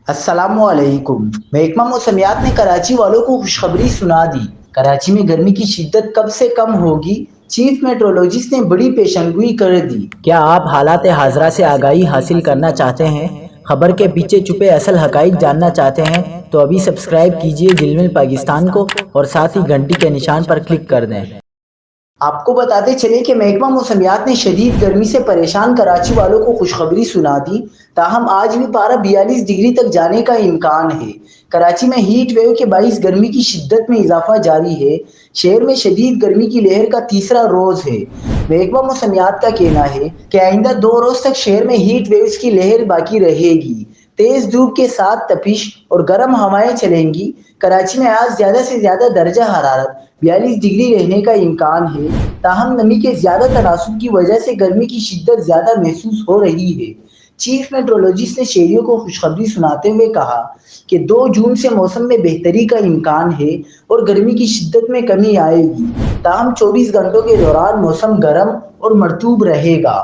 अस्सलामु अलैकुम। महकमा मौसमियात ने कराची वालों को खुशखबरी सुना दी। कराची में गर्मी की शिद्दत कब से कम होगी, चीफ मेट्रोलॉजिस्ट ने बड़ी पेशनगोई कर दी। क्या आप हालात हाजरा से आगाही हासिल करना चाहते हैं? खबर के पीछे छुपे असल हकाइक जानना चाहते हैं? तो अभी सब्सक्राइब कीजिए जिलमिल पाकिस्तान को और साथ ही घंटी के निशान पर क्लिक कर दें। आपको बताते चले कि महकमा मौसमियात ने शदीद गर्मी से परेशान कराची वालों को खुशखबरी सुना दी। ताहम आज भी पारा 42 डिग्री तक जाने का इम्कान है। कराची में हीट वेव के बाईस गर्मी की शिद्दत में इजाफा जारी है। शहर में शदीद गर्मी की लहर का तीसरा रोज है। महकमा मौसमियात का कहना है कि आइंदा 2 रोज तक शहर में हीट वेव्स की लहर बाकी रहेगी। तेज धूप के साथ तपिश और गर्म हवाएं चलेंगी। कराची में आज ज्यादा से ज्यादा दर्जा हरारत 42 डिग्री रहने का इम्कान है। ताहम नमी के ज्यादा तनासुब की वजह से गर्मी की शिद्दत ज्यादा महसूस हो रही है। चीफ मेट्रोलॉजिस्ट ने शहरियों को खुशखबरी सुनाते हुए कहा कि 2 जून से मौसम में बेहतरी का इम्कान है और गर्मी की शिद्दत में कमी आएगी। ताहम 24 घंटों के दौरान मौसम गर्म और मरतूब रहेगा।